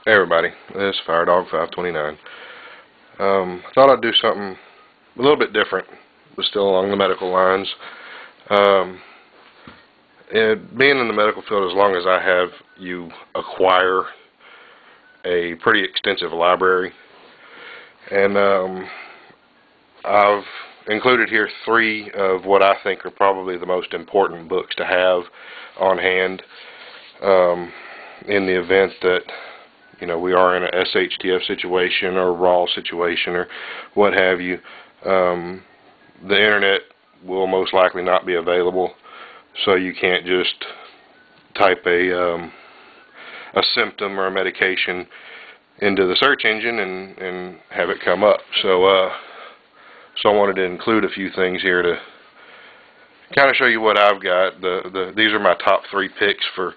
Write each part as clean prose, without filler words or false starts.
Hey everybody, this is Firedog 529. I thought I'd do something a little bit different, but still along the medical lines. Being in the medical field as long as I have, you acquire a pretty extensive library, and I've included here 3 of what I think are probably the most important books to have on hand in the event that we are in a SHTF situation or a raw situation or what have you. The internet will most likely not be available, so you can't just type a symptom or a medication into the search engine and have it come up. So I wanted to include a few things here to kind of show you what I've got. These are my top 3 picks for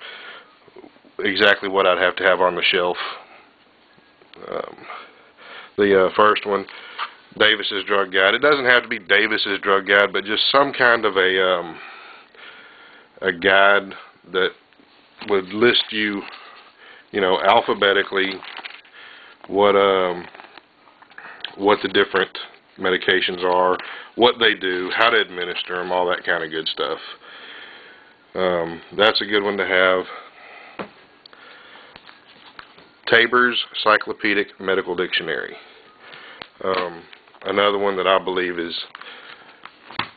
exactly what I'd have to have on the shelf. The first one, Davis's Drug Guide. It doesn't have to be Davis's Drug Guide, but just some kind of a guide that would list you, alphabetically what the different medications are, what they do, how to administer them, all that kind of good stuff. That's a good one to have. Taber's Cyclopedic Medical Dictionary. Another one that I believe is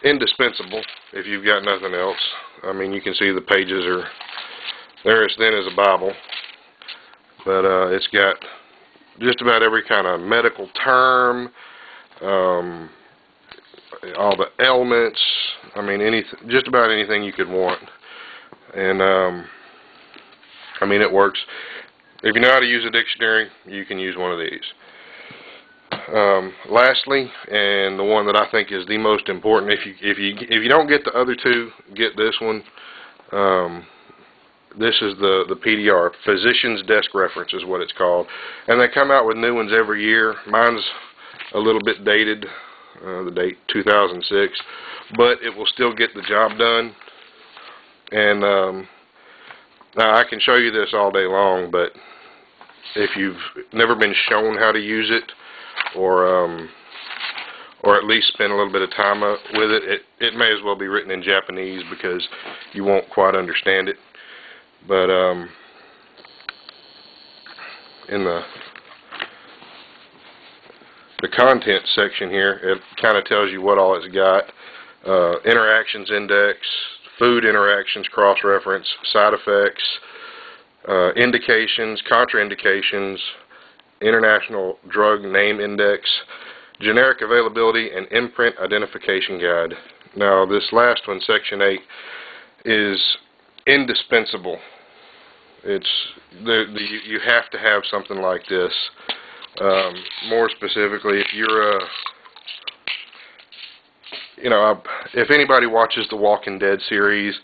indispensable if you've got nothing else. I mean, you can see the pages they're as thin as a Bible, but it's got just about every kind of medical term, all the ailments, I mean, just about anything you could want. And I mean, it works. If you know how to use a dictionary, you can use one of these. Lastly, and the one that I think is the most important, if you don't get the other 2, get this one. This is the PDR, Physician's Desk Reference is what it's called, and they come out with new ones every year. Mine's a little bit dated, the date 2006, but it will still get the job done. And now I can show you this all day long, but if you've never been shown how to use it, or at least spend a little bit of time with it, it may as well be written in Japanese because you won't quite understand it. But in the content section here, it kind of tells you what all it's got. Interactions index, food interactions cross-reference, side effects, indications, contraindications, international drug name index, generic availability, and imprint identification guide. Now this last one, section 8, is indispensable. You have to have something like this. More specifically, if you're if anybody watches the Walking Dead series,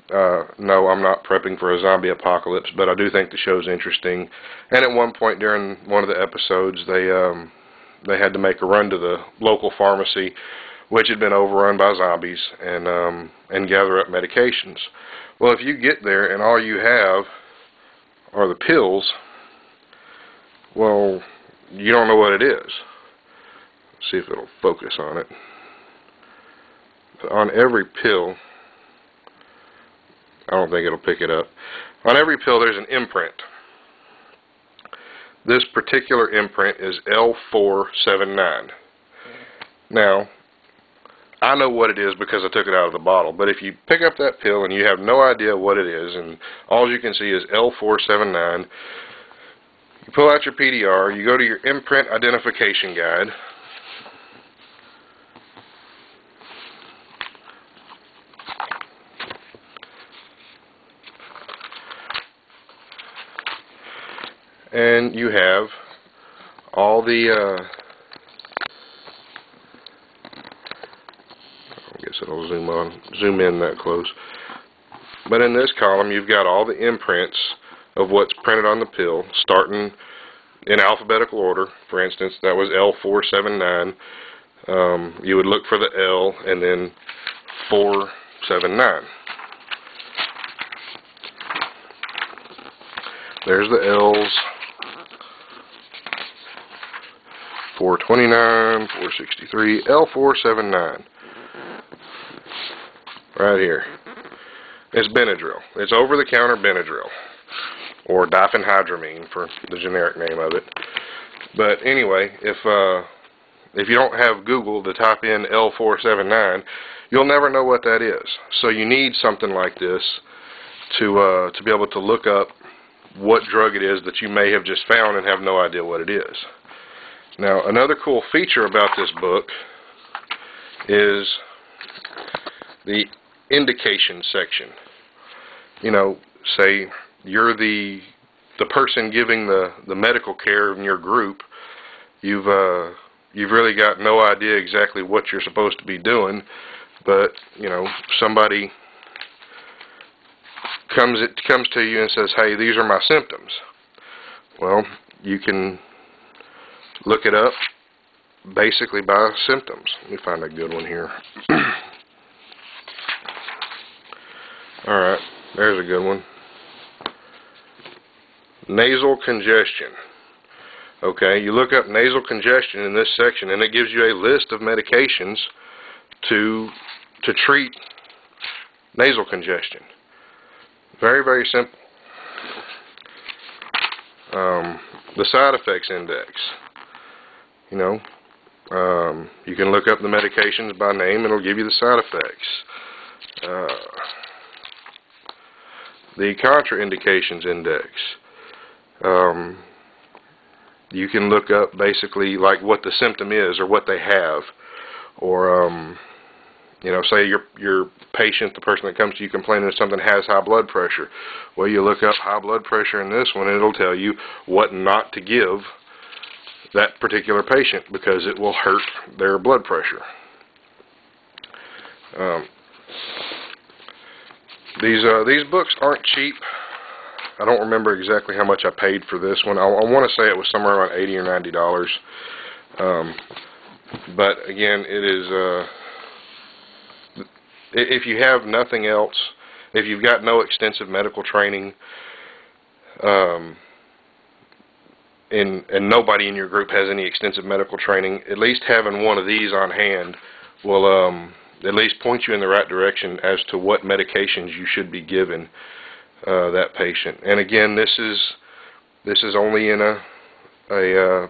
no, I'm not prepping for a zombie apocalypse, but I do think the show's interesting. And at one point during one of the episodes, they had to make a run to the local pharmacy, which had been overrun by zombies, and gather up medications. Well, if you get there and all you have are the pills, well, you don't know what it is. Let's see if it'll focus on it. On every pill, I don't think it'll pick it up. On every pill there's an imprint. This particular imprint is L479. Now, I know what it is because I took it out of the bottle, but if you pick up that pill and you have no idea what it is and all you can see is L479, you pull out your PDR, you go to your imprint identification guide, and you have all the, I guess it'll zoom in that close. But in this column, you've got all the imprints of what's printed on the pill, starting in alphabetical order. For instance, that was L479. You would look for the L and then 479. There's the L's. 429, 463, L479. Right here. It's Benadryl. It's over-the-counter Benadryl, or diphenhydramine for the generic name of it. But anyway, if you don't have Google to type in L479, you'll never know what that is. So you need something like this to be able to look up what drug it is that you may have just found and have no idea what it is. Now, another cool feature about this book is the indication section. You know, say you're the person giving the medical care in your group. You've really got no idea exactly what you're supposed to be doing, but you know, somebody comes to you and says, "Hey, these are my symptoms." Well, you can look it up basically by symptoms. Let me find a good one here. Alright, there's a good one. Nasal congestion. Okay, you look up nasal congestion in this section and it gives you a list of medications to treat nasal congestion. Very, very simple. The side effects index. You know, you can look up the medications by name and it'll give you the side effects. The contraindications index. You can look up basically like what the symptom is or what they have, or you know, say your patient, the person that comes to you complaining of something, has high blood pressure. Well, you look up high blood pressure in this one and it'll tell you what not to give that particular patient because it will hurt their blood pressure. These books aren't cheap. I don't remember exactly how much I paid for this one. I want to say it was somewhere around $80 or $90. But again, it is. If you have nothing else, if you've got no extensive medical training, and nobody in your group has any extensive medical training, at least having one of these on hand will at least point you in the right direction as to what medications you should be giving that patient. And again, this is only in a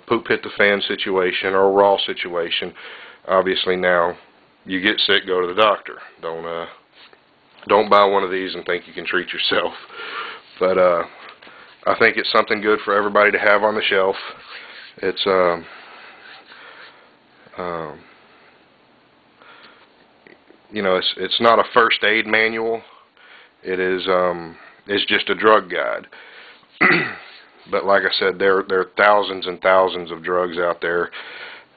poop hit the fan situation or a raw situation. Obviously, now you get sick, go to the doctor. Don't buy one of these and think you can treat yourself. But I think it's something good for everybody to have on the shelf. It's you know, it's not a first aid manual. It is it's just a drug guide. But like I said, there are thousands and thousands of drugs out there,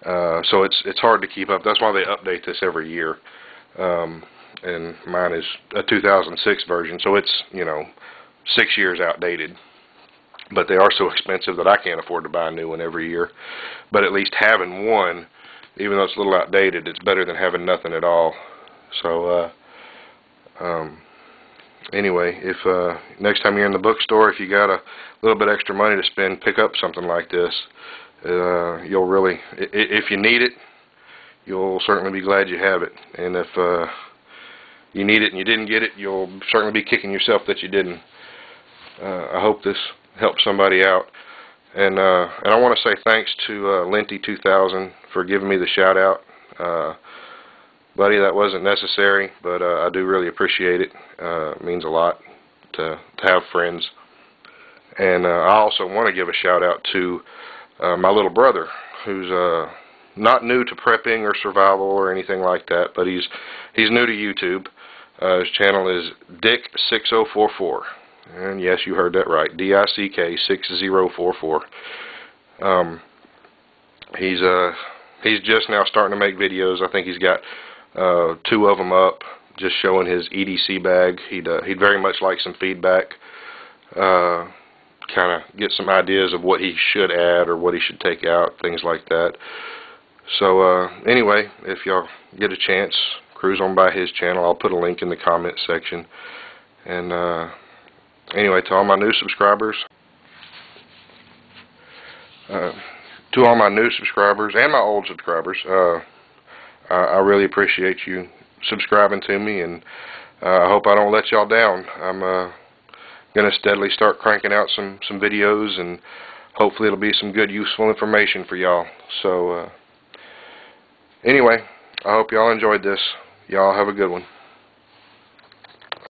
so it's hard to keep up. That's why they update this every year. And mine is a 2006 version, so it's, you know, 6 years outdated. But they are so expensive that I can't afford to buy a new one every year. But at least having one, even though it's a little outdated, it's better than having nothing at all. So anyway, if next time you're in the bookstore, if you got a little bit extra money to spend, pick up something like this. You'll really, if you need it, you'll certainly be glad you have it. And if you need it and you didn't get it, you'll certainly be kicking yourself that you didn't. I hope this helps somebody out. And I want to say thanks to Linty2000 for giving me the shout out. Buddy, that wasn't necessary, but I do really appreciate it. It means a lot to have friends. And I also want to give a shout out to my little brother, who's not new to prepping or survival or anything like that, but he's new to YouTube. His channel is Dick6044, and yes, you heard that right, DICK6044. He's just now starting to make videos. I think he's got 2 of them up, just showing his EDC bag. He'd very much like some feedback, kind of get some ideas of what he should add or what he should take out, things like that. So anyway, if y'all get a chance, cruise on by his channel. I'll put a link in the comment section. And anyway, to all my new subscribers, To all my new subscribers and my old subscribers, I really appreciate you subscribing to me, and I hope I don't let y'all down. I'm going to steadily start cranking out some videos, and hopefully it'll be some good, useful information for y'all. So, anyway, I hope y'all enjoyed this. Y'all have a good one.